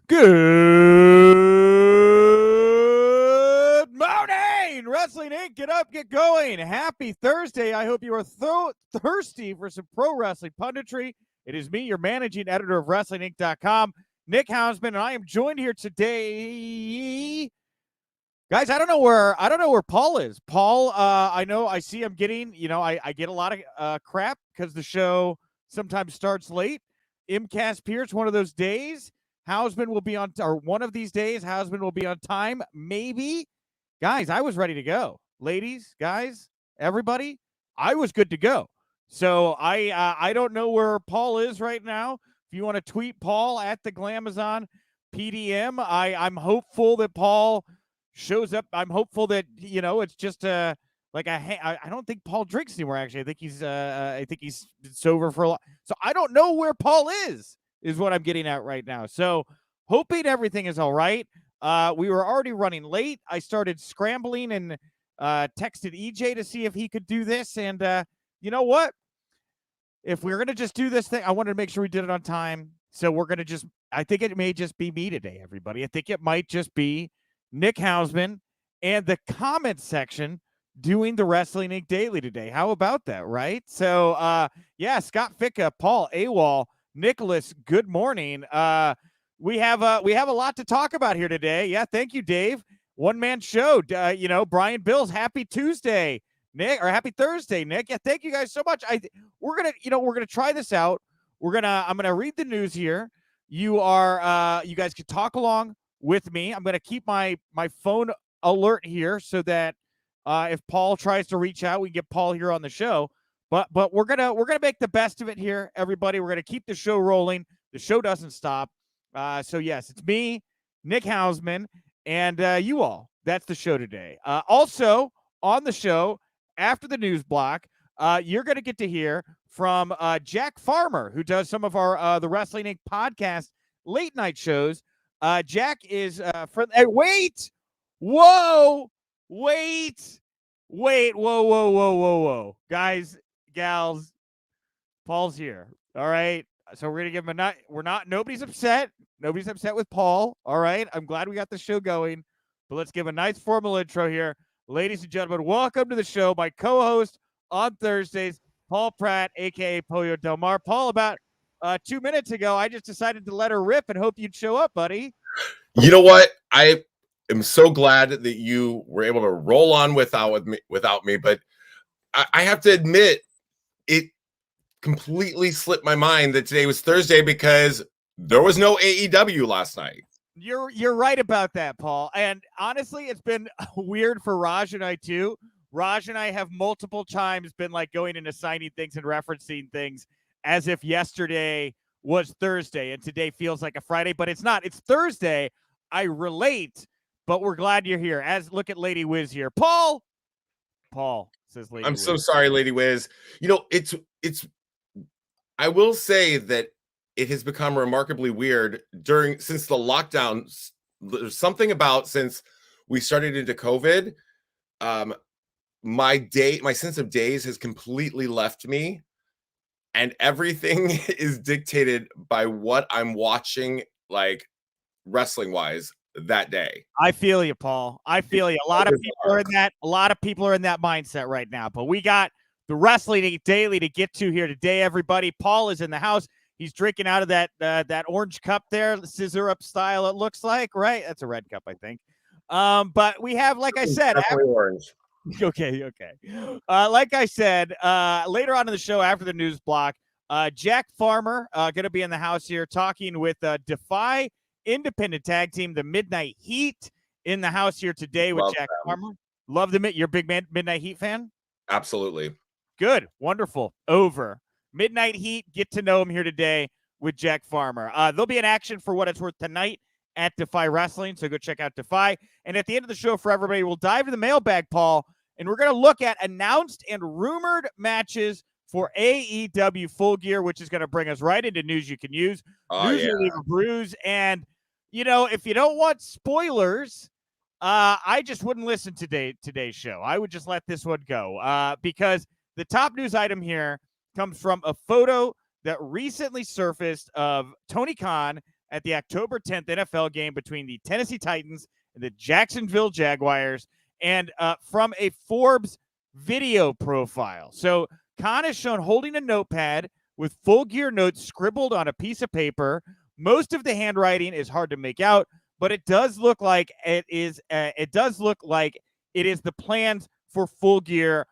Good morning, Wrestling Inc. Get up, get going. Happy Thursday. I hope you are thirsty for some pro wrestling punditry. It is me, your managing editor of WrestlingInc.com, Nick Hausman, and I am joined here today. Guys, I don't know where Paul is. Paul, I see him getting, I get a lot of crap because the show sometimes starts late. MCAS Pierce, one of those days. Hausman will be on, or one of these days, Hausman will be on time. Maybe. Guys, I was ready to go. Ladies, guys, everybody, I was good to go. So I don't know where Paul is right now. If you want to tweet Paul at the Glamazon PDM, I'm hopeful that Paul shows up. I'm hopeful that, it's just I don't think Paul drinks anymore, actually. I think he's sober for a lot. So I don't know where Paul is what I'm getting at right now. So hoping everything is all right. We were already running late. I started scrambling and texted EJ to see if he could do this. And you know what? If we're going to just do this thing, I wanted to make sure we did it on time. So we're going to I think it may just be me today, everybody. I think it might just be Nick Hausman and the comment section doing the Wrestling Inc. Daily today. How about that, right? So, Scott Ficca, Paul AWOL, Nicholas, good morning. We have a lot to talk about here today. Yeah, thank you, Dave. One-man show. Brian Bills, happy Tuesday, Nick, or happy Thursday, Nick. Yeah, thank you guys so much. We're gonna try this out. I'm gonna read the news here. You guys can talk along with me. I'm gonna keep my phone alert here so that if Paul tries to reach out, we can get Paul here on the show. But we're gonna make the best of it here, everybody. We're gonna keep the show rolling. The show doesn't stop. So yes, it's me, Nick Hausman, and you all. That's the show today. Also on the show after the news block, you're gonna get to hear from Jack Farmer, who does some of our the Wrestling Inc. podcast late night shows. Jack is from. Hey, wait, whoa, guys. Gals, Paul's here. All right. So we're gonna give him nobody's upset. Nobody's upset with Paul. All right. I'm glad we got the show going. But let's give a nice formal intro here. Ladies and gentlemen, welcome to the show. My co-host on Thursdays, Paul Pratt, aka Pollo Del Mar. Paul, about 2 minutes ago, I just decided to let her rip and hope you'd show up, buddy. You know what? I am so glad that you were able to roll on without me, but I have to admit, it completely slipped my mind that today was Thursday because there was no AEW last night. You're right about that, Paul. And honestly, it's been weird for Raj and I too. Raj and I have multiple times been like going into signing things and referencing things as if yesterday was Thursday and today feels like a Friday, but it's not. It's Thursday. I relate, but we're glad you're here. Look at Lady Wiz here. Paul says Lady I'm Wiz. So sorry, Lady Wiz. It's I will say that it has become remarkably weird since the lockdown. There's something about since we started into COVID, my sense of days has completely left me, and everything is dictated by what I'm watching, like wrestling wise that day. I feel you, Paul. I feel you. A lot of people are in that mindset right now, but we got the Wrestling Inc. Daily to get to here today, everybody. Paul is in the house. He's drinking out of that orange cup there, the scissor up style, it looks like, right? That's a red cup, I think. But we have, like I said, orange. Okay. Like I said, later on in the show after the news block, Jack Farmer going to be in the house here talking with Defy Independent Tag Team, the Midnight Heat, in the house here today with Jack Farmer. Love them. You're a big Midnight Heat fan? Absolutely. Good. Wonderful. Over. Midnight Heat, get to know him here today with Jack Farmer. There'll be an action for what it's worth tonight at Defy Wrestling, so go check out Defy. And at the end of the show for everybody, we'll dive into the mailbag, Paul, and we're going to look at announced and rumored matches for AEW Full Gear, which is going to bring us right into news you can use. News you leave a bruise. And, if you don't want spoilers, I just wouldn't listen to today's show. I would just let this one go because the top news item here comes from a photo that recently surfaced of Tony Khan at the October 10th NFL game between the Tennessee Titans and the Jacksonville Jaguars, and from a Forbes video profile. So Khan is shown holding a notepad with Full Gear notes scribbled on a piece of paper. Most of the handwriting is hard to make out, but it does look like it is. It does look like it is the plans for Full Gear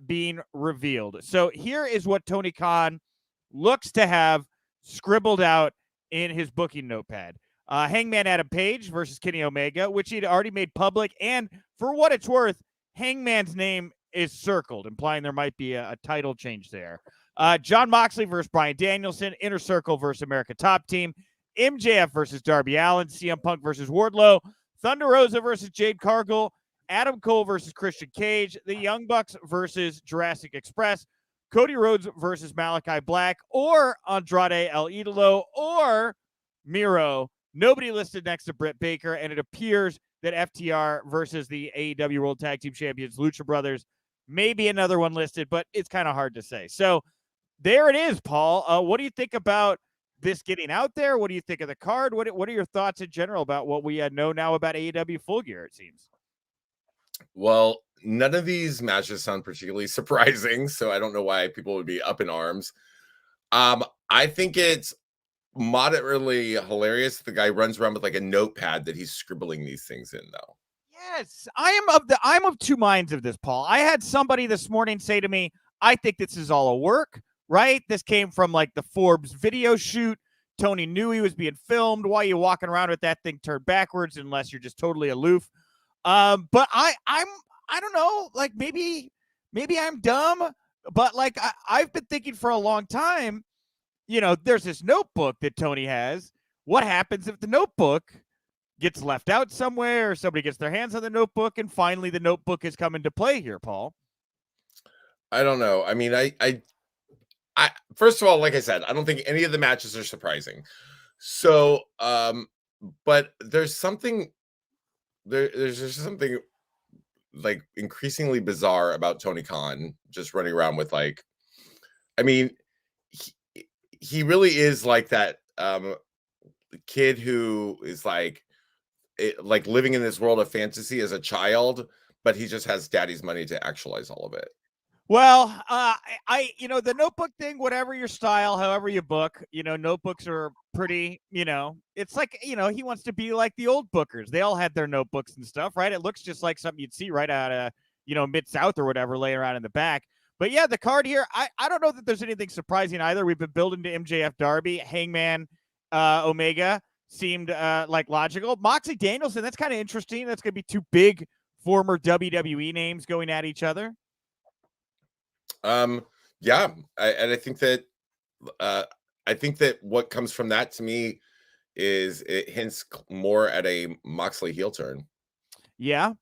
being revealed. So here is what Tony Khan looks to have scribbled out in his booking notepad. Hangman Adam Page versus Kenny Omega, which he'd already made public. And for what it's worth, Hangman's name is circled, implying there might be a title change there. Jon Moxley versus Bryan Danielson, Inner Circle versus America Top Team, MJF versus Darby Allin, CM Punk versus Wardlow, Thunder Rosa versus Jade Cargill, Adam Cole versus Christian Cage, the Young Bucks versus Jurassic Express, Cody Rhodes versus Malachi Black, or Andrade El Idolo, or Miro. Nobody listed next to Britt Baker, and it appears that FTR versus the AEW World Tag Team Champions, Lucha Brothers, maybe another one listed, but it's kind of hard to say. So there it is, Paul. What do you think about this getting out there? What do you think of the card? What are your thoughts in general about what we know now about AEW Full Gear, it seems? Well, none of these matches sound particularly surprising, so I don't know why people would be up in arms. I think it's moderately hilarious. The guy runs around with like a notepad that he's scribbling these things in, though. Yes, I'm of two minds of this, Paul. I had somebody this morning say to me, I think this is all a work, right? This came from like the Forbes video shoot. Tony knew he was being filmed. Why are you walking around with that thing turned backwards unless you're just totally aloof? But I don't know, like maybe I'm dumb, but like I've been thinking for a long time, there's this notebook that Tony has. What happens if the notebook gets left out somewhere or somebody gets their hands on the notebook and finally the notebook has come into play here, Paul? I don't know. I mean, I first of all, like I said, I don't think any of the matches are surprising. So, but there's something there's just something like increasingly bizarre about Tony Khan just running around with like, I mean, he really is like that kid who is like living in this world of fantasy as a child, but he just has daddy's money to actualize all of it. Well, the notebook thing, whatever your style, however you book, notebooks are pretty, it's like, he wants to be like the old bookers. They all had their notebooks and stuff, right? It looks just like something you'd see right out of, Mid-South or whatever, laying around in the back. But yeah, the card here, I don't know that there's anything surprising either. We've been building to MJF Darby, Hangman, Omega seemed like logical. Moxley Danielson, that's kind of interesting. That's going to be two big former WWE names going at each other. Yeah, I think that what comes from that to me is it hints more at a Moxley heel turn. Yeah.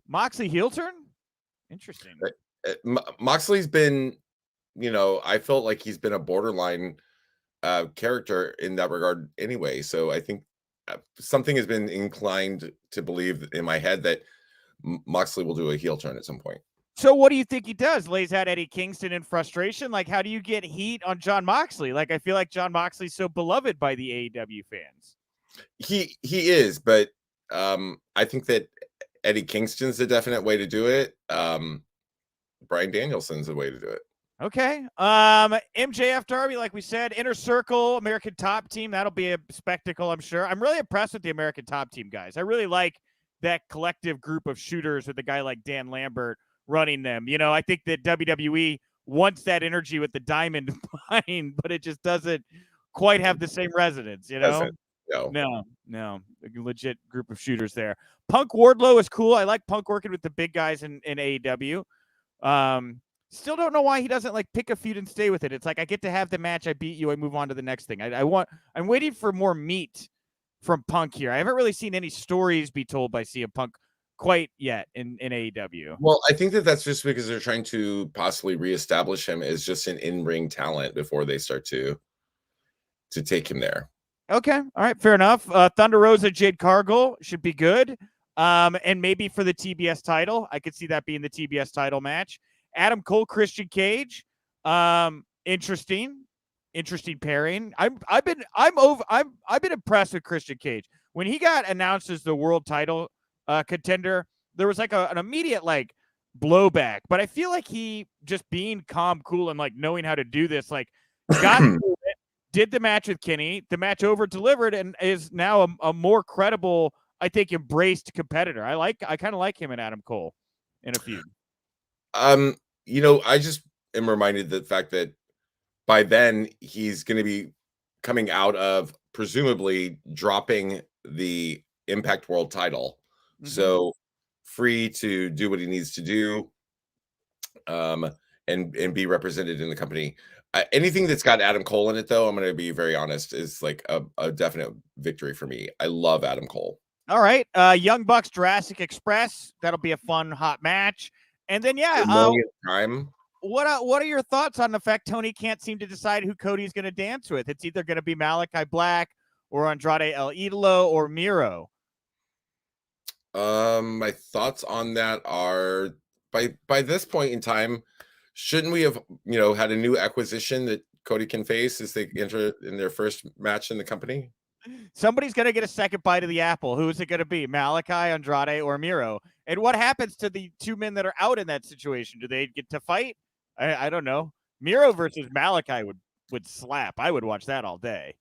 Moxley heel turn? Interesting. Moxley's been, I felt like he's been a borderline character in that regard anyway. So I think something has been inclined to believe in my head that Moxley will do a heel turn at some point. So what do you think he does? Lays out Eddie Kingston in frustration? Like, how do you get heat on Jon Moxley? Like, I feel like Jon Moxley's so beloved by the AEW fans. He is, but I think that Eddie Kingston's a definite way to do it. Bryan Danielson's the way to do it. Okay. MJF Darby, like we said, Inner Circle, American Top Team. That'll be a spectacle, I'm sure. I'm really impressed with the American Top Team guys. I really like that collective group of shooters with a guy like Dan Lambert running them. I think that WWE wants that energy with the diamond behind, but it just doesn't quite have the same resonance, No. A legit group of shooters there. Punk Wardlow is cool. I like Punk working with the big guys in AEW. Still don't know why he doesn't like pick a feud and stay with it. It's like, I get to have the match, I beat you, I move on to the next thing. I'm waiting for more meat from Punk here. I haven't really seen any stories be told by CM Punk quite yet in AEW. Well, I think that's just because they're trying to possibly reestablish him as just an in-ring talent before they start to take him there. Okay. All right. Fair enough. Thunder Rosa, Jade Cargill should be good. And maybe for the TBS title, I could see that being the TBS title match. Adam Cole, Christian Cage. Interesting. interesting pairing. I've been impressed with Christian Cage. When he got announced as the world title contender, there was like an immediate like blowback, but I feel like he just being calm, cool, and like knowing how to do this, like got through it, did the match with Kenny, the match over delivered, and is now a more credible, I think, embraced competitor. I kind of like him and Adam Cole in a feud. I just am reminded the fact that by then he's going to be coming out of presumably dropping the Impact World title. Mm-hmm. So free to do what he needs to do and be represented in the company. Anything that's got Adam Cole in it, though, I'm going to be very honest, is like a definite victory for me. I love Adam Cole. All right. Young Bucks, Jurassic Express. That'll be a fun, hot match. And then, time. What are your thoughts on the fact Tony can't seem to decide who Cody's going to dance with? It's either going to be Malachi Black or Andrade El Idolo or Miro. My thoughts on that are by this point in time, shouldn't we have had a new acquisition that Cody can face as they enter in their first match in the company? Somebody's going to get a second bite of the apple. Who is it going to be? Malachi, Andrade, or Miro? And what happens to the two men that are out in that situation? Do they get to fight? I don't know. Miro versus Malachi would slap. I would watch that all day.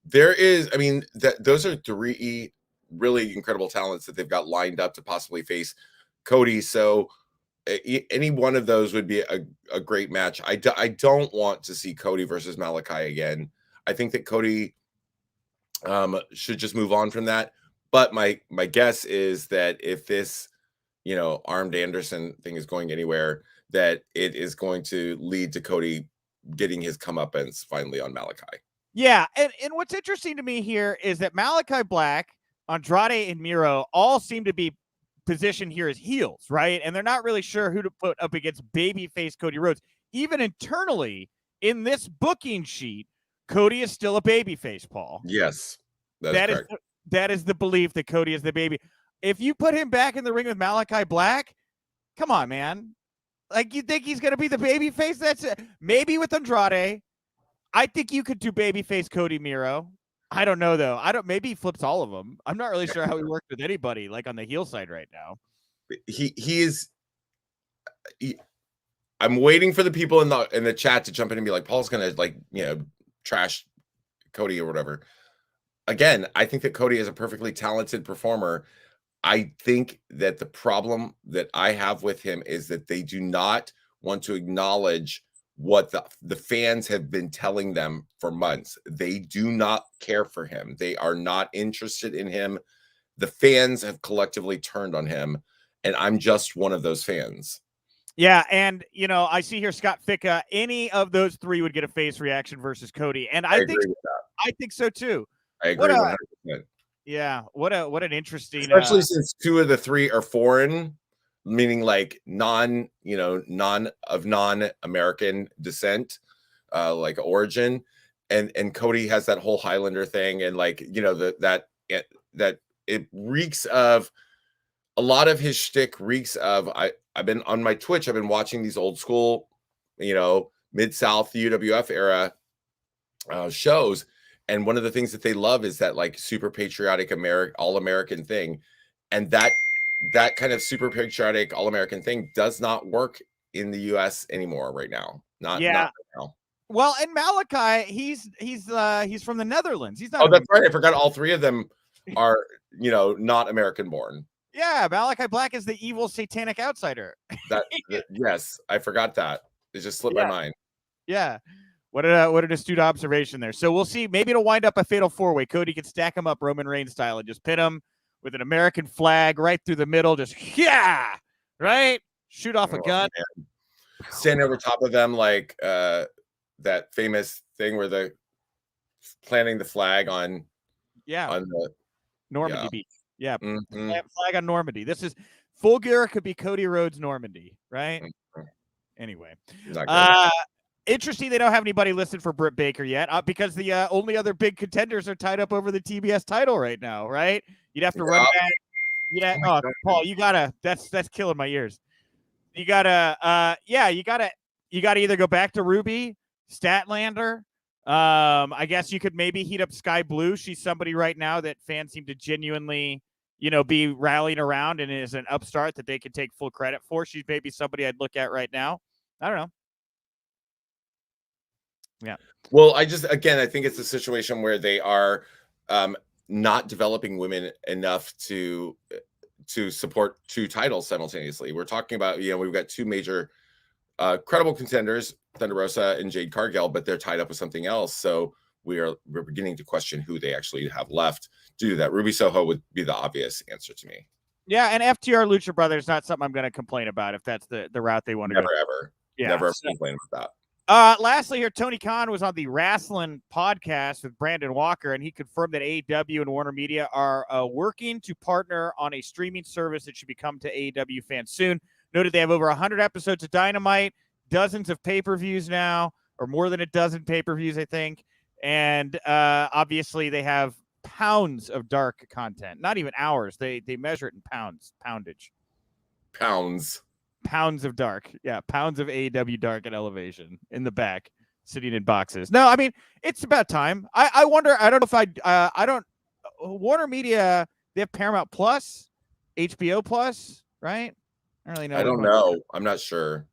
Those are three really incredible talents that they've got lined up to possibly face Cody. So any one of those would be a great match. I don't want to see Cody versus Malachi again. I think that Cody should just move on from that. But my guess is that if this, Armed Anderson thing is going anywhere, that it is going to lead to Cody getting his comeuppance finally on Malachi. Yeah, and what's interesting to me here is that Malachi Black, Andrade, and Miro all seem to be positioned here as heels, right? And they're not really sure who to put up against babyface Cody Rhodes. Even internally, in this booking sheet, Cody is still a babyface, Paul. Yes, that is the belief that Cody is the baby. If you put him back in the ring with Malachi Black, come on, man. Like, you think he's going to be the babyface? That's it. Maybe with Andrade. I think you could do babyface Cody Miro. I don't know, though. Maybe he flips all of them. I'm not really sure how he worked with anybody, like on the heel side right now. I'm waiting for the people in the chat to jump in and be like, Paul's going to trash Cody or whatever. Again, I think that Cody is a perfectly talented performer. I think that the problem that I have with him is that they do not want to acknowledge what the fans have been telling them for months. They do not care for him. They are not interested in him. The fans have collectively turned on him, and I'm just one of those fans. Yeah, and I see here Scott Ficka. Any of those three would get a face reaction versus Cody, and I think so too. I agree 100%. Yeah, what an interesting, especially since two of the three are foreign, meaning like non-American descent, like origin, and Cody has that whole Highlander thing, and like that it reeks of a lot of his shtick reeks of. I've been on my Twitch. I've been watching these old school, Mid-South UWF era shows. And one of the things that they love is that like super patriotic all-American thing. And that kind of super patriotic all-American thing does not work in the US anymore right now. Not right now. Well, and Malachi, he's from the Netherlands. He's not. Oh, that's right. I forgot all three of them are, not American born. Yeah, Malachi Black is the evil satanic outsider. Yes, I forgot that. It just slipped my mind. Yeah. What an astute observation there. So we'll see. Maybe it'll wind up a fatal four-way. Cody can stack him up Roman Reigns style and just pin him with an American flag right through the middle. Just, right? Shoot off a gun. Man. Stand over top of them like that famous thing where they're planting the flag on the Normandy Beach. Yeah, mm-hmm. Flag on Normandy. This is Full Gear could be Cody Rhodes Normandy, right? Mm-hmm. Anyway. Not interesting they don't have anybody listed for Britt Baker yet because the only other big contenders are tied up over the TBS title right now, right? You'd have to run that. Paul, you gotta. That's killing my ears. You gotta. You gotta either go back to Ruby, Statlander, I guess you could maybe heat up Sky Blue. She's somebody right now that fans seem to genuinely, be rallying around and is an upstart that they could take full credit for. She's maybe somebody I'd look at right now. I don't know. Yeah. Well, I think it's a situation where they are not developing women enough to support two titles simultaneously. We're talking about, we've got two major credible contenders, Thunder Rosa and Jade Cargill, but they're tied up with something else. So we're beginning to question who they actually have left to do that. Ruby Soho would be the obvious answer to me. Yeah, and FTR Lucha Brothers not something I'm going to complain about if that's the route they want to go. Never ever. Yeah, never ever complain about that. Lastly here, Tony Khan was on the Wrestling podcast with Brandon Walker, and he confirmed that AEW and Warner Media are working to partner on a streaming service that should be coming to AEW fans soon. Noted they have over 100 episodes of Dynamite, dozens of pay-per-views now, or more than a dozen pay-per-views, I think. And obviously they have pounds of dark content, not even hours. They measure it in poundage. Pounds of dark. Yeah, pounds of AEW dark at elevation in the back, sitting in boxes. No, I mean, it's about time. I wonder, I don't know if Warner Media, they have Paramount Plus, HBO Plus, right? I don't really know. I don't know. I'm not sure.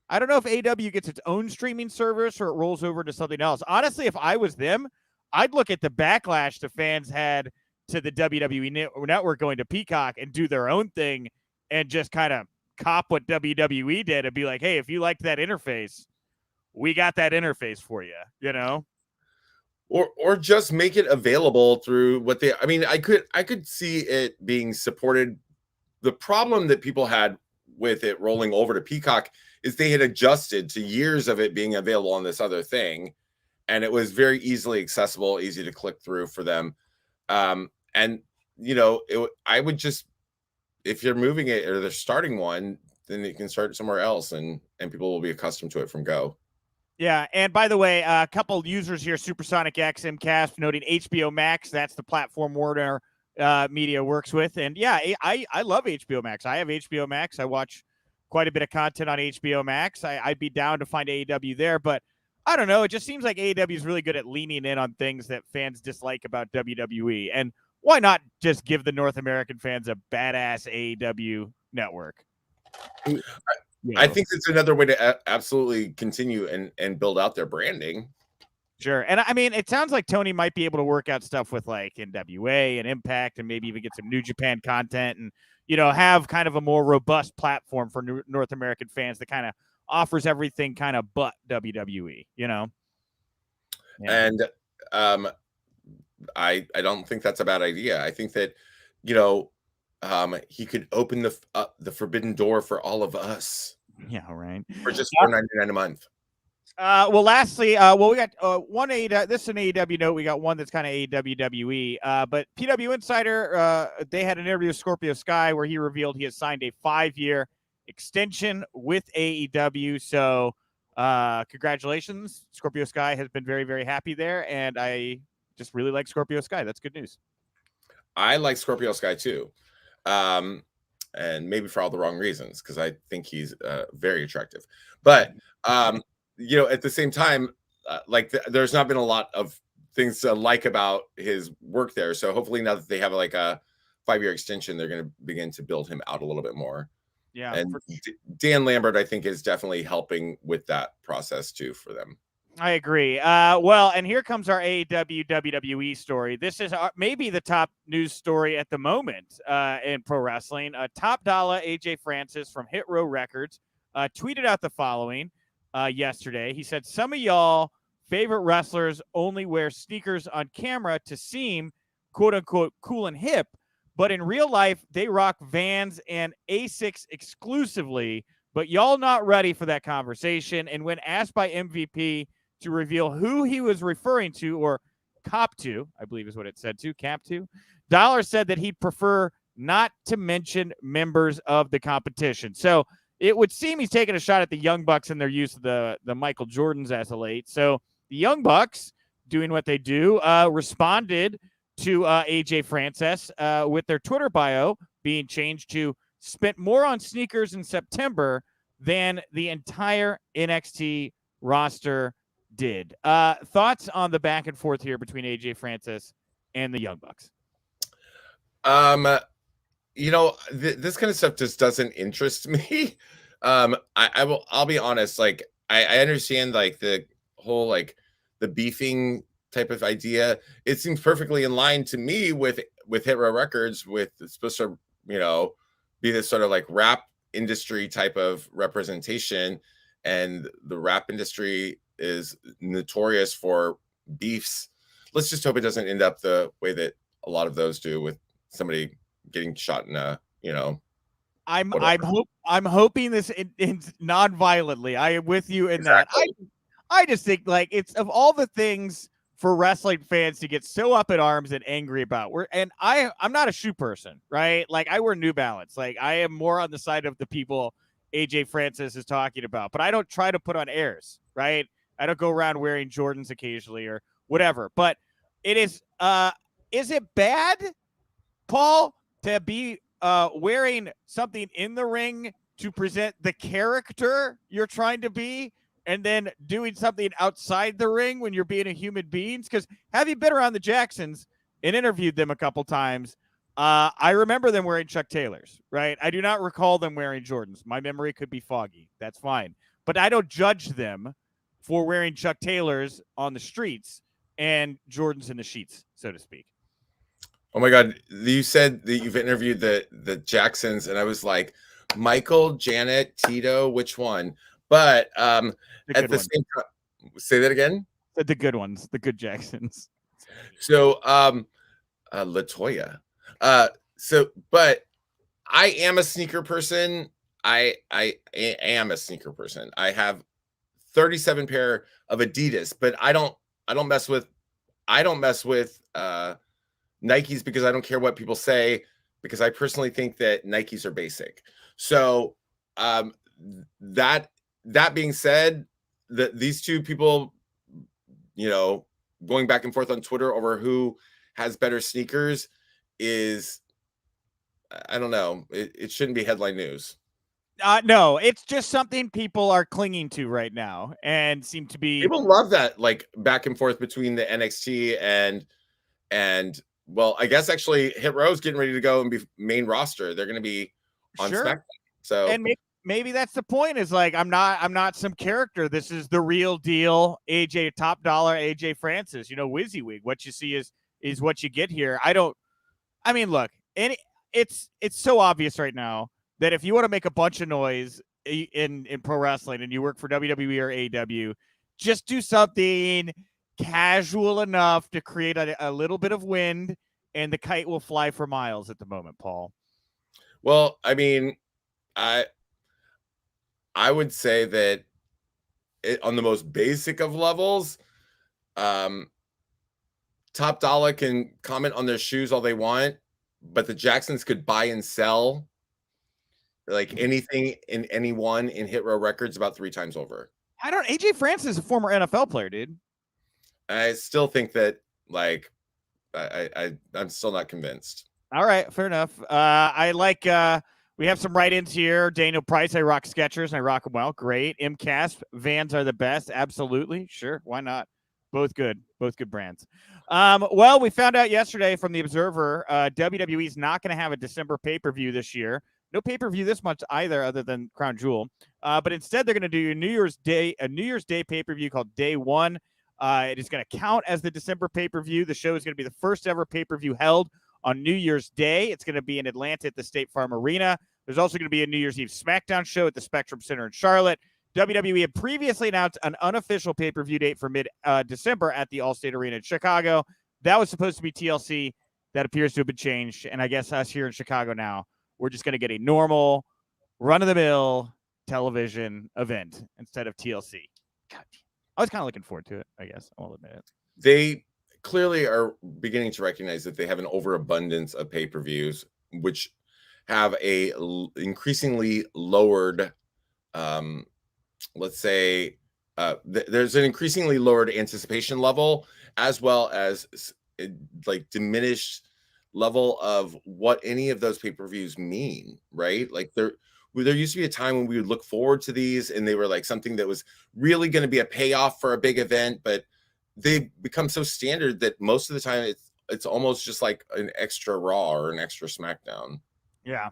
I don't know if AEW gets its own streaming service or it rolls over to something else. Honestly, if I was them, I'd look at the backlash the fans had to the WWE network going to Peacock and do their own thing and just kind of cop what WWE did and be like, hey, if you liked that interface, we got that interface for you, Or just make it available through I could see it being supported. The problem that people had with it rolling over to Peacock is they had adjusted to years of it being available on this other thing. And it was very easily accessible, easy to click through for them. I would just, if you're moving it or they're starting one, then you can start somewhere else and people will be accustomed to it from go. Yeah. And by the way, a couple users here, Supersonic X, MCASP, noting HBO Max. That's the platform Warner Media works with. And yeah, I love HBO Max. I have HBO Max. I watch quite a bit of content on HBO Max. I'd be down to find AEW there, but I don't know. It just seems like AEW is really good at leaning in on things that fans dislike about WWE. And why not just give the North American fans a badass AEW network? I think it's another way to absolutely continue and build out their branding. Sure. And I mean, it sounds like Tony might be able to work out stuff with like NWA and Impact and maybe even get some New Japan content and, have kind of a more robust platform for North American fans that kind of offers everything kind of but WWE, Yeah. And I don't think that's a bad idea. I think that, he could open the forbidden door for all of us. Yeah, right. For just $4.99 a month. Well, lastly, we got one AEW. This is an AEW note. We got one that's kind of AEW, but PW Insider, they had an interview with Scorpio Sky where he revealed he has signed a 5-year extension with AEW. So, congratulations, Scorpio Sky has been very, very happy there, and I just really like Scorpio Sky. That's good news. I like Scorpio Sky too, and maybe for all the wrong reasons because I think he's very attractive, but. At the same time, there's not been a lot of things to like about his work there. So hopefully now that they have like a 5-year extension, they're going to begin to build him out a little bit more. Yeah. And Dan Lambert, I think, is definitely helping with that process too for them. I agree. Well, and here comes our AEW WWE story. This is maybe the top news story at the moment in pro wrestling. Top Dolla AJ Francis from Hit Row Records tweeted out the following. Yesterday, he said, some of y'all favorite wrestlers only wear sneakers on camera to seem quote unquote cool and hip, but in real life, they rock Vans and Asics exclusively, but y'all not ready for that conversation. And when asked by MVP to reveal who he was referring to or cop to, I believe is what it said to, cap to, Dollar said that he'd prefer not to mention members of the competition. So it would seem he's taking a shot at the Young Bucks and their use of the Michael Jordans as of late. So the Young Bucks, doing what they do, responded to AJ Francis with their Twitter bio being changed to spent more on sneakers in September than the entire NXT roster did. Thoughts on the back and forth here between AJ Francis and the Young Bucks? This kind of stuff just doesn't interest me. I'll be honest, like I understand like the whole like the beefing type of idea. It seems perfectly in line to me with Hit Row Records, with it's supposed to, be this sort of like rap industry type of representation, and the rap industry is notorious for beefs. Let's just hope it doesn't end up the way that a lot of those do, with somebody getting shot in a, I'm hoping this ends non-violently. I am with you in exactly. That. I just think like it's of all the things for wrestling fans to get so up in arms and angry about. I'm not a shoe person, right? Like I wear New Balance. Like I am more on the side of the people AJ Francis is talking about, but I don't try to put on airs, right? I don't go around wearing Jordans occasionally or whatever. But it is it bad, Paul, to be wearing something in the ring to present the character you're trying to be, and then doing something outside the ring when you're being a human being? Because have you been around the Jacksons and interviewed them a couple times? I remember them wearing Chuck Taylors, right? I do not recall them wearing Jordans. My memory could be foggy. That's fine. But I don't judge them for wearing Chuck Taylors on the streets and Jordans in the sheets, so to speak. Oh my God. You said that you've interviewed the Jacksons, and I was like, Michael, Janet, Tito, which one? But at the same time, say that again. The good ones, the good Jacksons. So LaToya. But I am a sneaker person. I am a sneaker person. I have 37 pair of Adidas, but I don't mess with Nikes, because I don't care what people say, because I personally think that Nikes are basic. So that being said, these two people, going back and forth on Twitter over who has better sneakers is, I don't know. It shouldn't be headline news. No, it's just something people are clinging to right now and seem to be. People love that, like back and forth between the NXT and well, I guess actually Hit Row's getting ready to go and be main roster. They're going to be on SmackDown. So, and maybe that's the point, is like, I'm not some character. This is the real deal. AJ, top dollar AJ Francis, WYSIWYG. What you see is what you get here. Look, it's so obvious right now that if you want to make a bunch of noise in pro wrestling and you work for WWE or AEW, just do something casual enough to create a little bit of wind, and the kite will fly for miles at the moment, Paul. Well, I would say that on the most basic of levels, Top Dolla can comment on their shoes all they want, but the Jacksons could buy and sell like anything in anyone in Hit Row Records about 3 times over. AJ Francis is a former NFL player, dude. I still think that, like, I'm still not convinced. All right, fair enough. We have some write-ins here. Daniel Price, I rock Skechers and I rock them well. Great. MCASP, Vans are the best. Absolutely. Sure. Why not? Both good brands. Well, we found out yesterday from the Observer, WWE is not going to have a December pay-per-view this year. No pay-per-view this month either, other than Crown Jewel. But instead, they're going to do a New Year's Day pay-per-view called Day One. It is going to count as the December pay-per-view. The show is going to be the first ever pay-per-view held on New Year's Day. It's going to be in Atlanta at the State Farm Arena. There's also going to be a New Year's Eve SmackDown show at the Spectrum Center in Charlotte. WWE had previously announced an unofficial pay-per-view date for mid-December at the Allstate Arena in Chicago. That was supposed to be TLC. That appears to have been changed. And I guess us here in Chicago now, we're just going to get a normal, run-of-the-mill television event instead of TLC. God, I was kind of looking forward to it, I guess. I'll admit it. They clearly are beginning to recognize that they have an overabundance of pay-per-views, which have a increasingly lowered, let's say, there's an increasingly lowered anticipation level, as well as like diminished level of what any of those pay-per-views mean, right? Like there used to be a time when we would look forward to these and they were like something that was really going to be a payoff for a big event, but they become so standard that most of the time it's almost just like an extra Raw or an extra SmackDown. Yeah.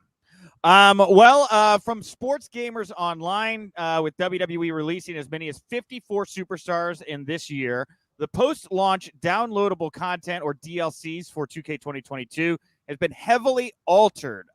From Sports Gamers Online, with WWE releasing as many as 54 superstars in this year, the post-launch downloadable content, or DLCs, for 2K 2022 has been heavily altered.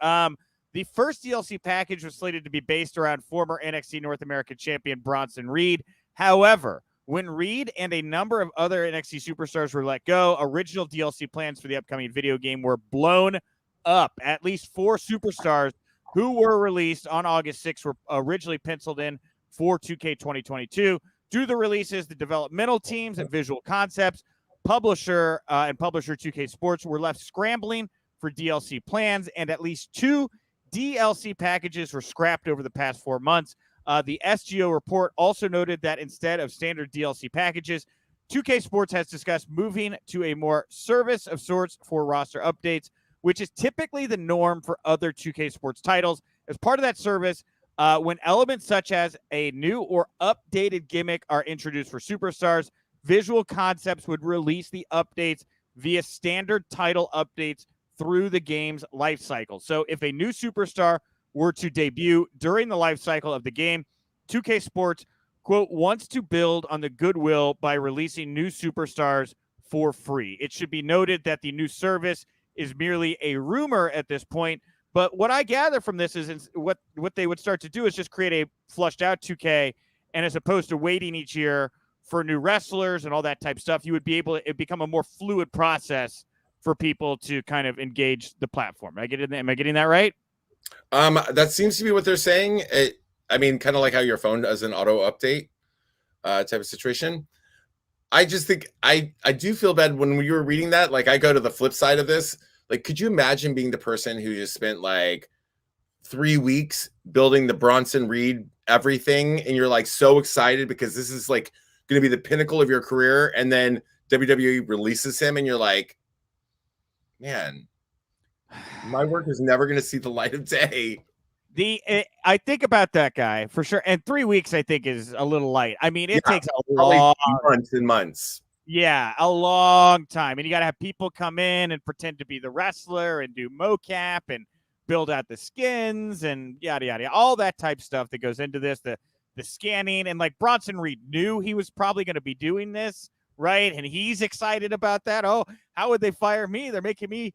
The first DLC package was slated to be based around former NXT North American champion Bronson Reed. However, when Reed and a number of other NXT superstars were let go, original DLC plans for the upcoming video game were blown up. At least 4 superstars who were released on August 6th were originally penciled in for 2K 2022. Due to the releases, the developmental teams and Visual Concepts, publisher 2K Sports, were left scrambling for DLC plans, and at least 2 DLC packages were scrapped over the past 4 months. The SGO report also noted that instead of standard DLC packages, 2K Sports has discussed moving to a more service of sorts for roster updates, which is typically the norm for other 2K Sports titles. As part of that service, when elements such as a new or updated gimmick are introduced for superstars, Visual Concepts would release the updates via standard title updates through the game's life cycle. So if a new superstar were to debut during the life cycle of the game, 2K Sports, quote, wants to build on the goodwill by releasing new superstars for free. It should be noted that the new service is merely a rumor at this point, but what I gather from this is what they would start to do is just create a flushed out 2K, and as opposed to waiting each year for new wrestlers and all that type of stuff, you would be able to become a more fluid process for people to kind of engage the platform. Am I getting that right? That seems to be what they're saying. I mean, kind of like how your phone does an auto update type of situation. I just think I do feel bad when you were reading that. Like, I go to the flip side of this. Like, could you imagine being the person who just spent like 3 weeks building the Bronson Reed everything, and you're like so excited because this is like going to be the pinnacle of your career, and then WWE releases him, and you're like, man, my work is never going to see the light of day. I think about that guy for sure, and 3 weeks I think is a little light. I mean, it takes a long months and months. Yeah, a long time, and you got to have people come in and pretend to be the wrestler and do mocap and build out the skins and yada yada, all that type stuff that goes into this. The scanning, and like Bronson Reed knew he was probably going to be doing this, right? And he's excited about that. Oh, how would they fire me? They're making me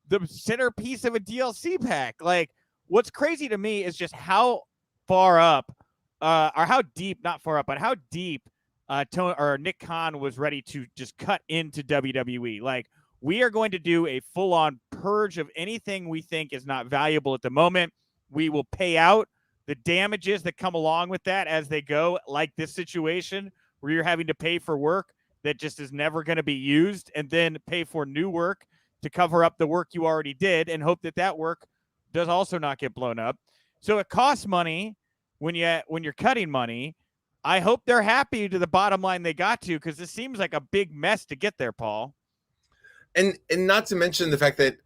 the centerpiece of a DLC pack. Like, what's crazy to me is just how far up, or how deep, not far up, but how deep Nick Khan was ready to just cut into WWE. Like, we are going to do a full-on purge of anything we think is not valuable at the moment. We will pay out the damages that come along with that as they go, like this situation where you're having to pay for work that just is never going to be used, and then pay for new work to cover up the work you already did and hope that that work does also not get blown up. So it costs money when you're cutting money. I hope they're happy to the bottom line they got to, because this seems like a big mess to get there, Paul. And not to mention the fact that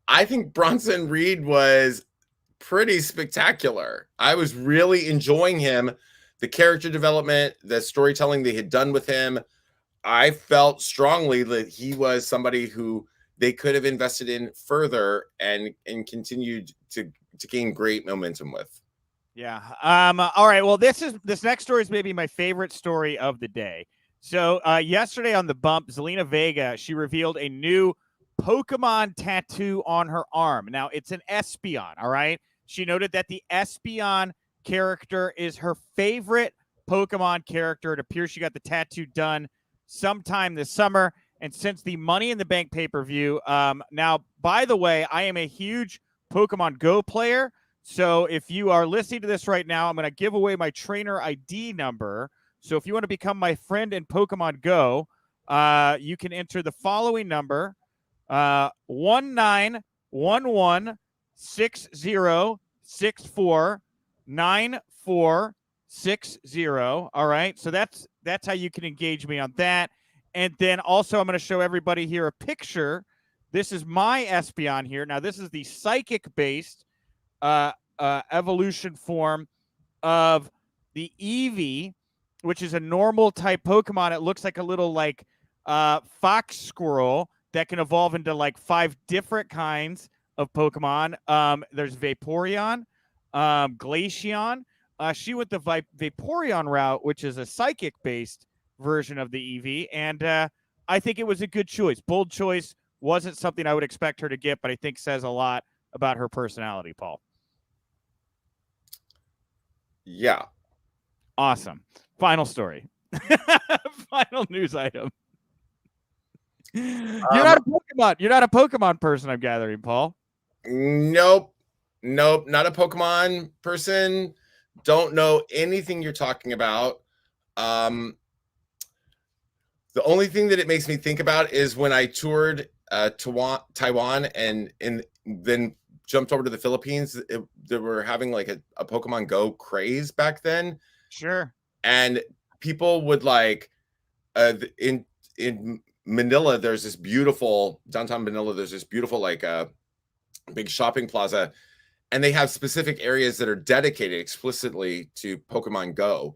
I think Bronson Reed was pretty spectacular. I was really enjoying him, the character development, the storytelling they had done with him. I felt strongly that he was somebody who they could have invested in further and continued to gain great momentum with. Yeah. All right. Well, this next story is maybe my favorite story of the day. So yesterday on the bump, Zelina Vega, she revealed a new Pokemon tattoo on her arm. Now, it's an Espeon, all right? She noted that the Espeon character is her favorite Pokemon character. It appears she got the tattoo done sometime this summer. And since the Money in the Bank pay-per-view, now, by the way, I am a huge Pokemon Go player. So if you are listening to this right now, I'm going to give away my trainer ID number. So if you want to become my friend in Pokemon Go, you can enter the following number, 191160649460. All right. So that's how you can engage me on that. And then also I'm going to show everybody here a picture. This is my Espeon here. Now, this is the psychic-based evolution form of the Eevee, which is a normal type Pokemon. It looks like a little like fox squirrel that can evolve into like 5 different kinds of Pokemon. There's Vaporeon, Glaceon. She went the Vaporeon route, which is a psychic-based version of the Eevee, and I think it was a good choice. Bold choice. Wasn't something I would expect her to get, but I think says a lot about her personality, Paul. Yeah. Awesome. Final story. Final news item. You're not a Pokemon. You're not a Pokemon person, I'm gathering, Paul. Nope. Not a Pokemon person. Don't know anything you're talking about. The only thing that it makes me think about is when I toured Taiwan and then jumped over to the Philippines. They were having like a Pokemon Go craze back then. Sure. And people would like in Manila, there's this beautiful downtown Manila. There's this beautiful like big shopping plaza, and they have specific areas that are dedicated explicitly to Pokemon Go,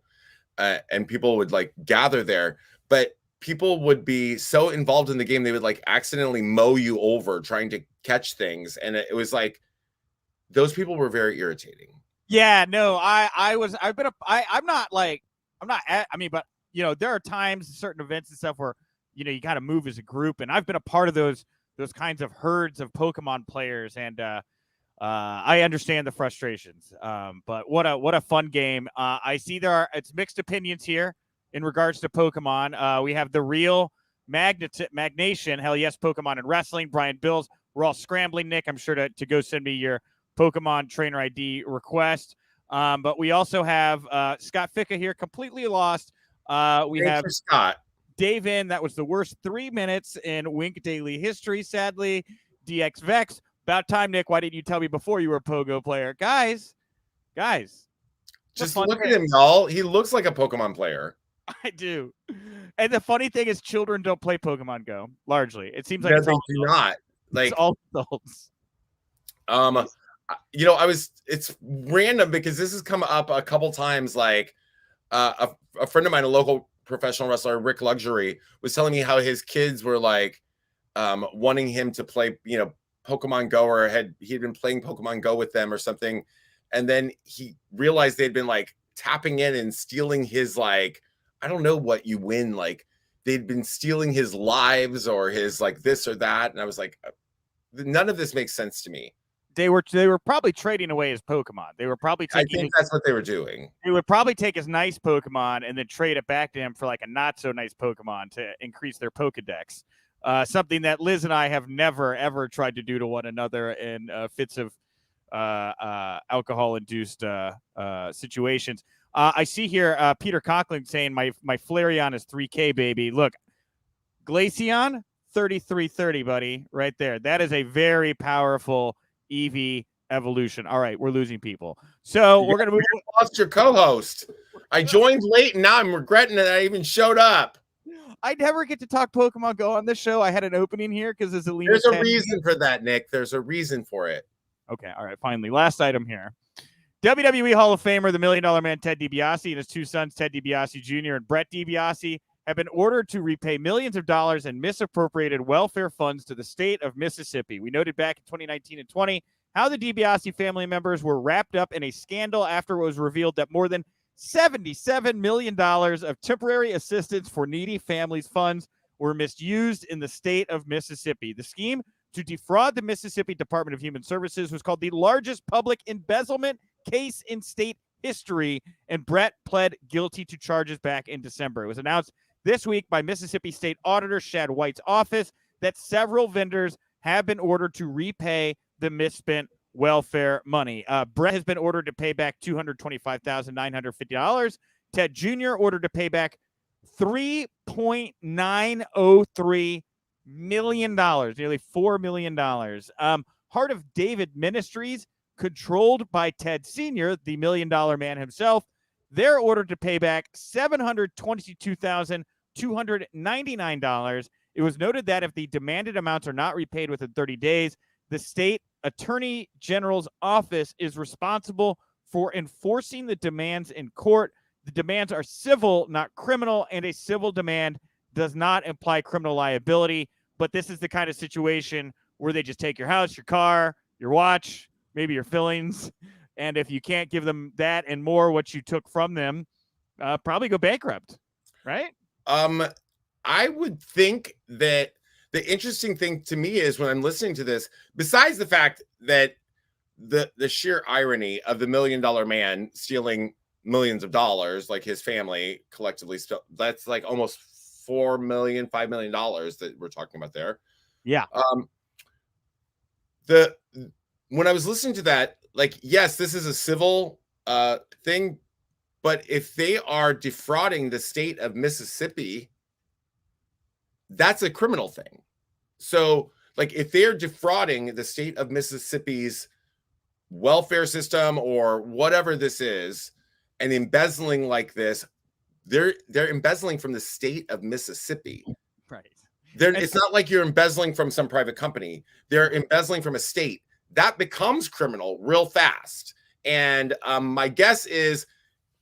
and people would like gather there. But people would be so involved in the game, they would like accidentally mow you over trying to catch things, and it was like those people were very irritating. Yeah, no, I'm not like, but you know, there are times, certain events and stuff where, you know, you got to move as a group, and I've been a part of those kinds of herds of Pokemon players, and I understand the frustrations. But what a fun game. I see it's mixed opinions here in regards to Pokemon. We have the real Magnation, hell yes, Pokemon and wrestling. Brian Bills, we're all scrambling, Nick. I'm sure to go send me your Pokemon trainer ID request. But we also have Scott Ficca here, completely lost. We have Scott. Dave in. That was the worst 3 minutes in Wink Daily history, sadly. DX Vex. About time, Nick. Why didn't you tell me before you were a Pogo player? Guys. Just look at him, y'all. He looks like a Pokemon player. I do. And the funny thing is children don't play Pokemon Go, largely. It seems like they do not. Like, it's all adults. You know, it's random because this has come up a couple times. Like a friend of mine, a local professional wrestler, Rick Luxury, was telling me how his kids were like wanting him to play, you know, Pokemon Go, or he'd been playing Pokemon Go with them or something. And then he realized they'd been like tapping in and stealing his, like, I don't know what you win. Like they'd been stealing his lives or his like this or that. And I was like, none of this makes sense to me. They were probably trading away his Pokemon. They were probably taking. I think that's what they were doing. They would probably take his nice Pokemon and then trade it back to him for like a not so nice Pokemon to increase their Pokedex. Something that Liz and I have never ever tried to do to one another in fits of alcohol-induced situations. I see here Peter Conklin saying my Flareon is 3K, baby. Look, Glaceon 3330, buddy, right there. That is a very powerful Eevee evolution. All right, we're losing people. So we're going to move. Lost your co-host. I joined late and now I'm regretting that I even showed up. I never get to talk Pokemon Go on this show. I had an opening here because there's Zelina. There's a reason for that, Nick. There's a reason for it. Okay, all right, finally. Last item here. WWE Hall of Famer, the $1 Million Man Ted DiBiase, and his two sons, Ted DiBiase Jr. and Brett DiBiase, have been ordered to repay millions of dollars in misappropriated welfare funds to the state of Mississippi. We noted back in 2019 and 20 how the DiBiase family members were wrapped up in a scandal after it was revealed that more than $77 million of temporary assistance for needy families funds were misused in the state of Mississippi. The scheme to defraud the Mississippi Department of Human Services was called the largest public embezzlement case in state history, and Brett pled guilty to charges back in December. It was announced this week by Mississippi State Auditor Shad White's office that several vendors have been ordered to repay the misspent welfare money. Brett has been ordered to pay back $225,950. Ted Jr. ordered to pay back $3.903 million, nearly $4 million. Heart of David Ministries, controlled by Ted Sr., the $1 Million Man himself, they're ordered to pay back $722,299. It was noted that if the demanded amounts are not repaid within 30 days, the state Attorney General's office is responsible for enforcing the demands in court. The demands are civil, not criminal, and a civil demand does not imply criminal liability. But this is the kind of situation where they just take your house, your car, your watch, maybe your fillings. And if you can't give them that and more what you took from them, probably go bankrupt, right? I would think that the interesting thing to me is when I'm listening to this, besides the fact that the sheer irony of the $1 million man stealing millions of dollars, like his family collectively, that's like almost $4 million, $5 million that we're talking about there. Yeah. When I was listening to that, like, yes, this is a civil thing, but if they are defrauding the state of Mississippi, that's a criminal thing. So, like, if they're defrauding the state of Mississippi's welfare system or whatever this is, and embezzling like this, they're embezzling from the state of Mississippi. Right. It's not like you're embezzling from some private company. They're embezzling from a state. That becomes criminal real fast. And my guess is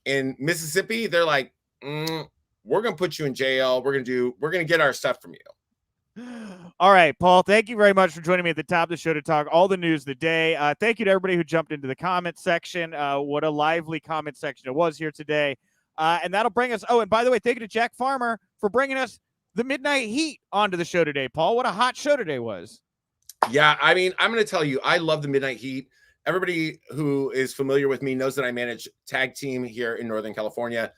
in Mississippi, they're like, we're going to put you in jail. We're going to get our stuff from you. All right, Paul, thank you very much for joining me at the top of the show to talk all the news of the day. Thank you to everybody who jumped into the comment section. What a lively comment section it was here today. And that'll bring us. Oh, and by the way, thank you to Jack Farmer for bringing us the Midnight Heat onto the show today, Paul. What a hot show today was. Yeah, I mean, I'm going to tell you, I love the Midnight Heat. Everybody who is familiar with me knows that I manage tag team here in Northern California,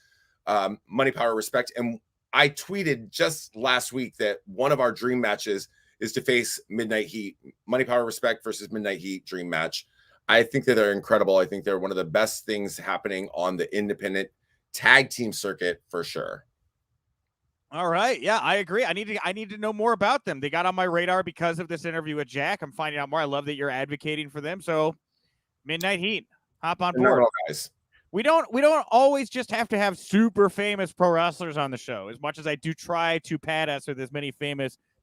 Money, Power, Respect. And I tweeted just last week that one of our dream matches is to face Midnight Heat, Money, Power, Respect versus Midnight Heat dream match. I think that they're incredible. I think they're one of the best things happening on the independent tag team circuit for sure. All right. Yeah, I agree. I need to know more about them. They got on my radar because of this interview with Jack. I'm finding out more. I love that you're advocating for them. So Midnight Heat, hop on board. Guys. We don't always just have to have super famous pro wrestlers on the show, as much as I do try to pad us with as many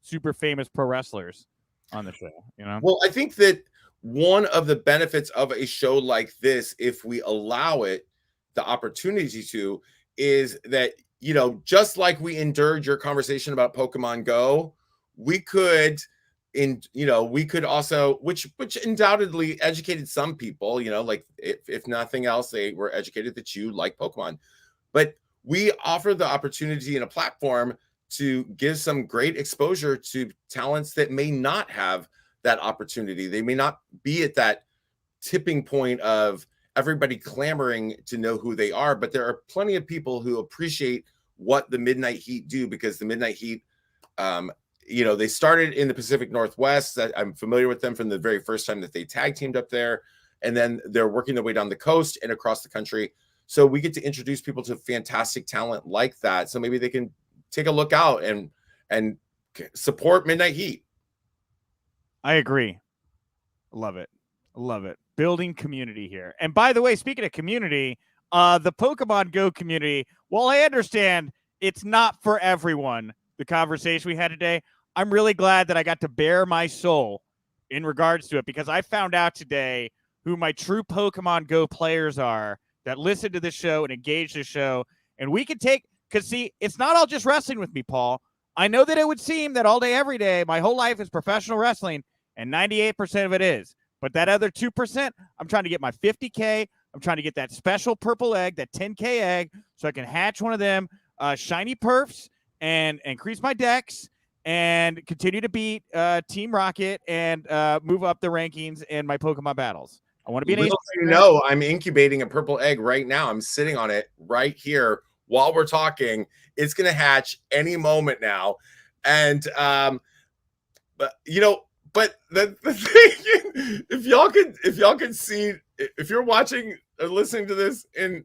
super famous pro wrestlers on the show, you know? Well, I think that one of the benefits of a show like this, if we allow it the opportunity to, is that, you know, just like we endured your conversation about Pokemon Go, we could also, which undoubtedly educated some people, you know, like if nothing else, they were educated that you like Pokemon. But we offer the opportunity and a platform to give some great exposure to talents that may not have that opportunity. They may not be at that tipping point of everybody clamoring to know who they are, but there are plenty of people who appreciate what the Midnight Heat do, because the Midnight Heat, you know, they started in the Pacific Northwest. I'm familiar with them from the very first time that they tag teamed up there. And then they're working their way down the coast and across the country. So we get to introduce people to fantastic talent like that. So maybe they can take a look out and support Midnight Heat. I agree. Love it. Love it. Building community here. And by the way, speaking of community, the Pokemon Go community, while I understand it's not for everyone, the conversation we had today, I'm really glad that I got to bare my soul in regards to it, because I found out today who my true Pokemon Go players are that listen to this show and engage the show. And we could take, because see, it's not all just wrestling with me, Paul. I know that it would seem that all day, every day, my whole life is professional wrestling, and 98% of it is. But that other 2%, I'm trying to get my 50K. I'm trying to get that special purple egg, that 10K egg, so I can hatch one of them shiny perfs and increase my decks and continue to beat Team Rocket and move up the rankings in my Pokemon battles. I want to be an ace. You know, I'm incubating a purple egg right now. I'm sitting on it right here while we're talking. It's going to hatch any moment now. And, but you know, but the thing, if y'all could see, if you're watching or listening to this in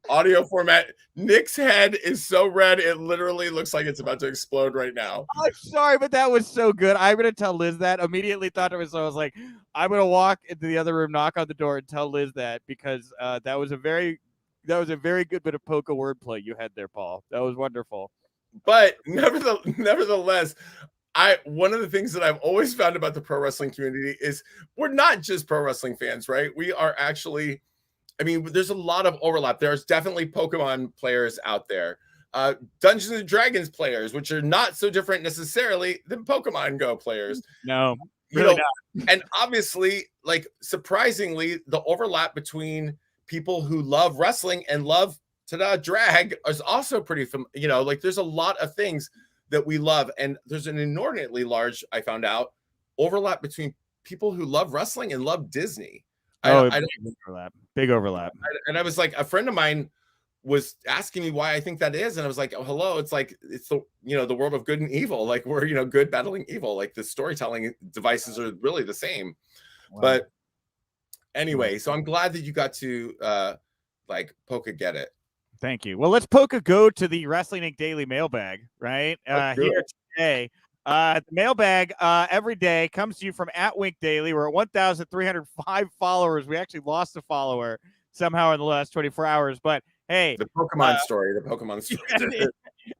audio format, Nick's head is so red it literally looks like it's about to explode right now. I'm sorry, but that was so good. I'm gonna tell Liz that. Immediately thought it was so. I was like, I'm gonna walk into the other room, knock on the door, and tell Liz that, because that was a very good bit of poker wordplay you had there, Paul. That was wonderful. But nevertheless, one of the things that I've always found about the pro wrestling community is we're not just pro wrestling fans, right? We are actually, I mean, there's a lot of overlap. There's definitely Pokemon players out there, Dungeons and Dragons players, which are not so different necessarily than Pokemon Go players. No, You really know, not. and obviously, like surprisingly, the overlap between people who love wrestling and love drag is also pretty, like there's a lot of things that we love, and there's an inordinately large, I found out, overlap between people who love wrestling and love Disney. Oh, I big overlap. and I was like, a friend of mine was asking me why I think that is, and I was like, oh, hello, it's like it's the the world of good and evil, like we're good battling evil, like the storytelling devices are really the same. Wow. But anyway, so I'm glad that you got to like Poke get it. Thank you. Well, let's Poke go to the Wrestling Inc. Daily Mailbag, right? Here today. The mailbag every day comes to you from @WinkDaily. We're at 1,305 followers. We actually lost a follower somehow in the last 24 hours, but hey, the Pokemon story.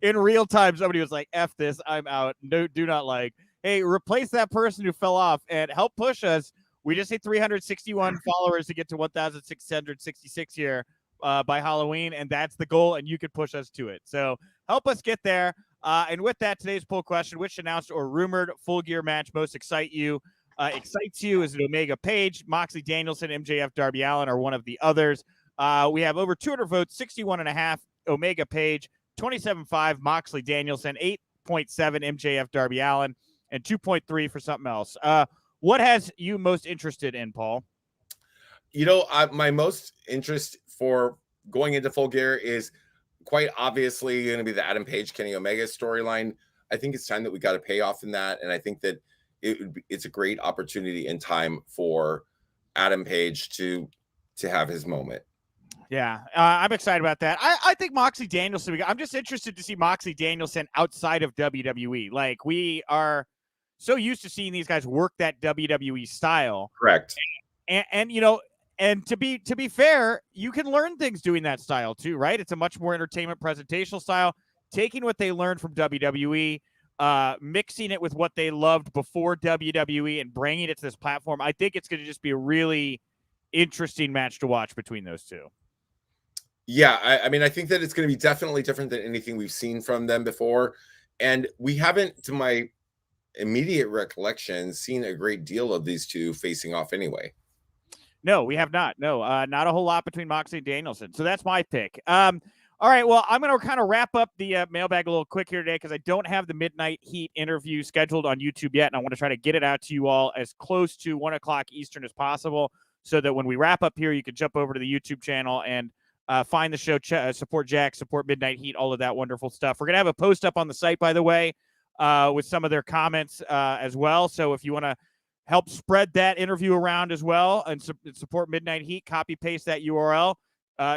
In real time, somebody was like, "F this, I'm out. No, do not like." Hey, replace that person who fell off and help push us. We just hit 361 followers to get to 1,666 here by Halloween, and that's the goal, and you can push us to it. So help us get there. And with that, today's poll question: which announced or rumored Full Gear match most excites you? Is it Omega Page, Moxley Danielson, MJF, Darby Allin, or one of the others? We have over 200 votes, 61.5 Omega Page, 27.5 Moxley Danielson, 8.7 MJF, Darby Allin, and 2.3 for something else. What has you most interested in, Paul? My most interest for going into Full Gear is quite obviously going to be the Adam Page, Kenny Omega storyline. I think it's time that we got a payoff in that, and I think that it's a great opportunity in time for Adam Page to have his moment. Yeah, I'm excited about that. I think Moxley Danielson, I'm just interested to see Moxley Danielson outside of WWE. Like, we are so used to seeing these guys work that WWE style. Correct. And to be fair, you can learn things doing that style too, right? It's a much more entertainment presentational style, taking what they learned from WWE, mixing it with what they loved before WWE and bringing it to this platform. I think it's going to just be a really interesting match to watch between those two. Yeah, I mean, I think that it's going to be definitely different than anything we've seen from them before. And we haven't, to my immediate recollection, seen a great deal of these two facing off anyway. No, we have not. No, not a whole lot between Moxley and Danielson. So that's my pick. All right, well, I'm going to kind of wrap up the mailbag a little quick here today because I don't have the Midnight Heat interview scheduled on YouTube yet, and I want to try to get it out to you all as close to 1 o'clock Eastern as possible so that when we wrap up here, you can jump over to the YouTube channel and find the show, support Jack, support Midnight Heat, all of that wonderful stuff. We're going to have a post up on the site, by the way, with some of their comments as well. So if you want to help spread that interview around as well and support Midnight Heat, copy paste that URL,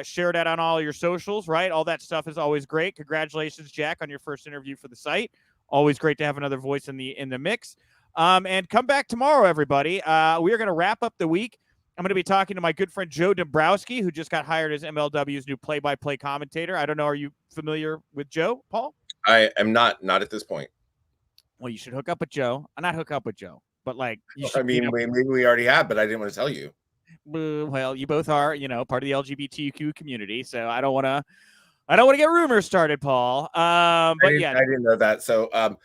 share that on all your socials, right? All that stuff is always great. Congratulations, Jack, on your first interview for the site. Always great to have another voice in the mix. And come back tomorrow, everybody. We are going to wrap up the week. I'm going to be talking to my good friend Joe Dombrowski, who just got hired as MLW's new play-by-play commentator. I don't know. Are you familiar with Joe, Paul? I am not at this point. Well, you should hook up with Joe. Not hook up with Joe, but like you should. I mean, maybe we already have, but I didn't want to tell you. Well, you both are, part of the LGBTQ community, so I don't want to get rumors started, Paul. But I didn't know that. So, I'm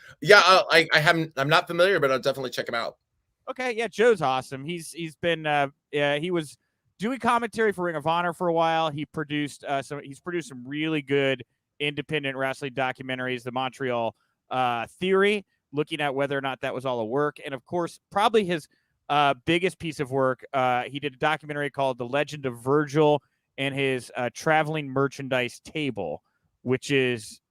not familiar, but I'll definitely check him out. Okay, yeah, Joe's awesome. He's been he was doing commentary for Ring of Honor for a while. He's produced some really good independent wrestling documentaries, the Montreal Theory, looking at whether or not that was all a work, and of course, probably his biggest piece of work. He did a documentary called The Legend of Virgil and his traveling merchandise table, which is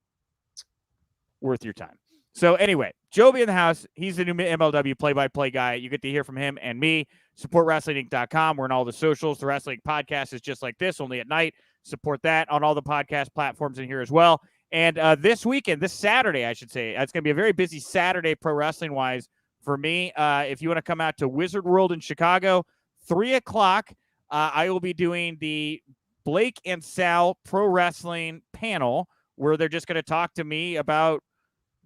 worth your time. So anyway, Joe be in the house. He's the new MLW play-by-play guy. You get to hear from him and me. SupportWrestlingInc.com. We're on all the socials. The Wrestling Podcast is just like this, only at night. Support that on all the podcast platforms in here as well. And this Saturday, I should say, it's going to be a very busy Saturday pro wrestling-wise for me. If you want to come out to Wizard World in Chicago, 3 o'clock, I will be doing the Blake and Sal Pro Wrestling panel where they're just going to talk to me about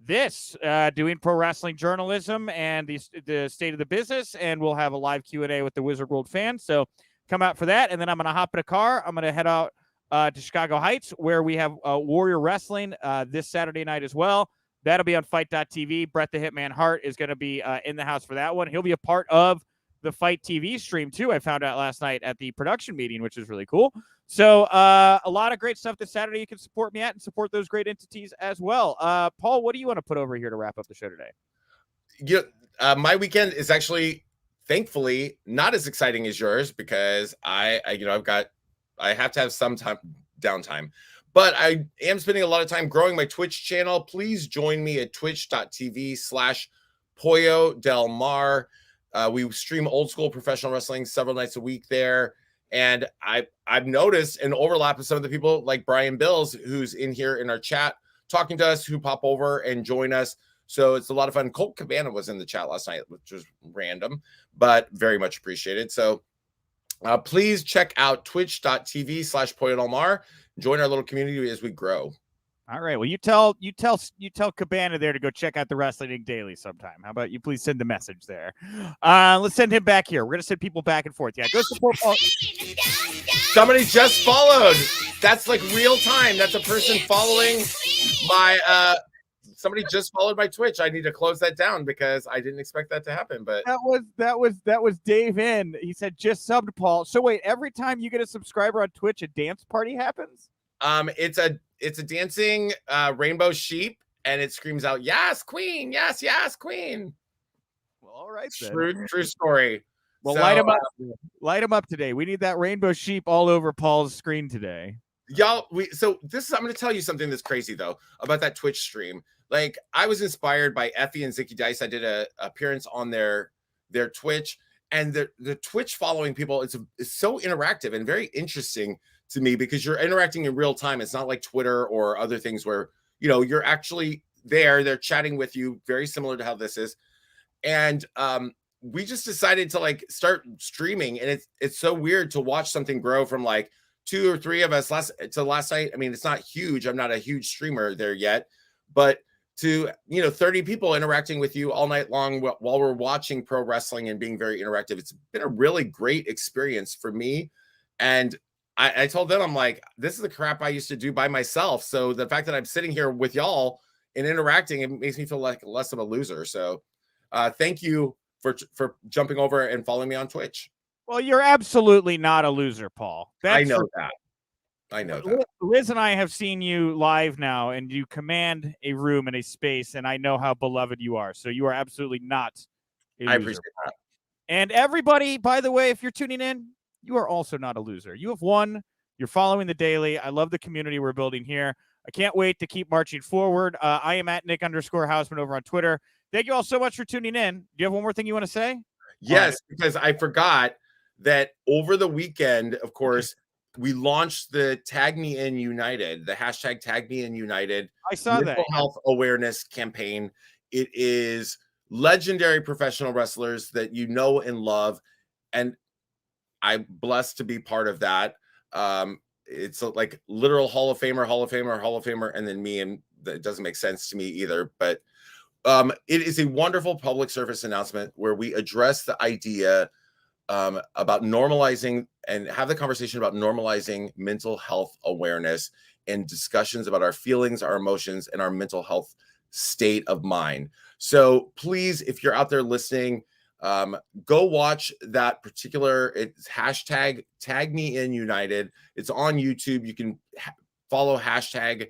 this, doing pro wrestling journalism and the state of the business, and we'll have a live Q&A with the Wizard World fans. So come out for that, and then I'm going to hop in a car. I'm going to head out to Chicago Heights, where we have Warrior Wrestling this Saturday night as well. That'll be on Fight.tv. Bret the Hitman Hart is going to be in the house for that one. He'll be a part of the Fight TV stream, too, I found out last night at the production meeting, which is really cool. So a lot of great stuff this Saturday you can support me at and support those great entities as well. Paul, what do you want to put over here to wrap up the show today? My weekend is actually, thankfully, not as exciting as yours because I have to have some downtime. But I am spending a lot of time growing my Twitch channel. Please join me at twitch.tv/Pollo Del Mar. We stream old school professional wrestling several nights a week there. And I've noticed an overlap with some of the people like Brian Bills, who's in here in our chat talking to us, who pop over and join us. So it's a lot of fun. Colt Cabana was in the chat last night, which was random, but very much appreciated. So please check out twitch.tv/Pollo Del Mar. Join our little community as we grow. All right. Well, you tell Cabana there to go check out the Wrestling Inc. Daily sometime. How about you please send the message there? Let's send him back here. We're gonna send people back and forth. Yeah, go support Paul. Somebody just followed. That's like real time. That's a person following my somebody just followed my Twitch. I need to close that down because I didn't expect that to happen. But that was Dave in. He said just subbed Paul. So wait, every time you get a subscriber on Twitch, a dance party happens? It's a dancing rainbow sheep, and it screams out, "Yes, queen! Yes, yes, queen!" Well, all right then. True story. Well, so, light them up today. We need that rainbow sheep all over Paul's screen today. Y'all, I'm going to tell you something that's crazy though about that Twitch stream. Like, I was inspired by Effie and Zicky Dice. I did a appearance on their Twitch, and the Twitch following people is so interactive and very interesting to me because you're interacting in real time. It's not like Twitter or other things where, you're actually there. They're chatting with you, very similar to how this is. And we just decided to like start streaming, and it's so weird to watch something grow from like 2 or 3 of us last night. I mean, it's not huge. I'm not a huge streamer there yet, but to 30 people interacting with you all night long while we're watching pro wrestling and being very interactive. It's been a really great experience for me. And I told them, I'm like, this is the crap I used to do by myself. So the fact that I'm sitting here with y'all and interacting, it makes me feel like less of a loser. So thank you for jumping over and following me on Twitch. Well, you're absolutely not a loser, Paul. I know that. Liz and I have seen you live now, and you command a room and a space, and I know how beloved you are. So you are absolutely not a loser. I appreciate that. And everybody, by the way, if you're tuning in, you are also not a loser. You have won. You're following the daily. I love the community we're building here. I can't wait to keep marching forward. I am at Nick_Hausman over on Twitter. Thank you all so much for tuning in. Do you have one more thing you want to say? Yes, because I forgot that over the weekend, of course, we launched the Tag Me In United, the hashtag Tag Me In United. I saw that. Mental health awareness campaign. It is legendary professional wrestlers that you know and love. And I'm blessed to be part of that. It's like literal Hall of Famer, and then me, and that doesn't make sense to me either. But it is a wonderful public service announcement where we address the idea about normalizing and have the conversation about normalizing mental health awareness and discussions about our feelings, our emotions, and our mental health state of mind. So please, if you're out there listening, go watch that particular, it's hashtag Tag Me In United. It's on YouTube. You can follow hashtag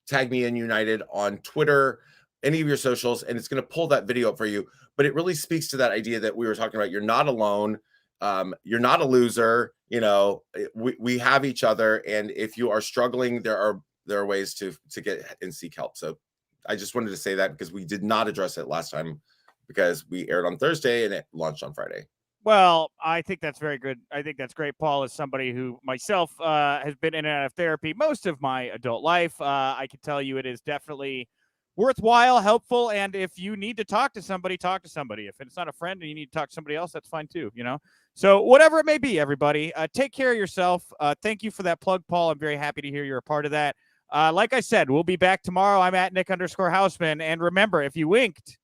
Tag Me In United on Twitter, any of your socials, and it's going to pull that video up for you. But it really speaks to that idea that we were talking about. You're not alone. You're not a loser. We have each other. And if you are struggling, there are ways to get and seek help. So I just wanted to say that because we did not address it last time because we aired on Thursday and it launched on Friday. Well, I think that's very good. I think that's great. Paul is somebody who myself has been in and out of therapy most of my adult life. I can tell you it is definitely worthwhile, helpful, and if you need to talk to somebody, talk to somebody. If it's not a friend and you need to talk to somebody else, that's fine too, So whatever it may be, everybody, take care of yourself. Thank you for that plug, Paul. I'm very happy to hear you're a part of that. Like I said, we'll be back tomorrow. I'm at Nick_Houseman. And remember, if you winked,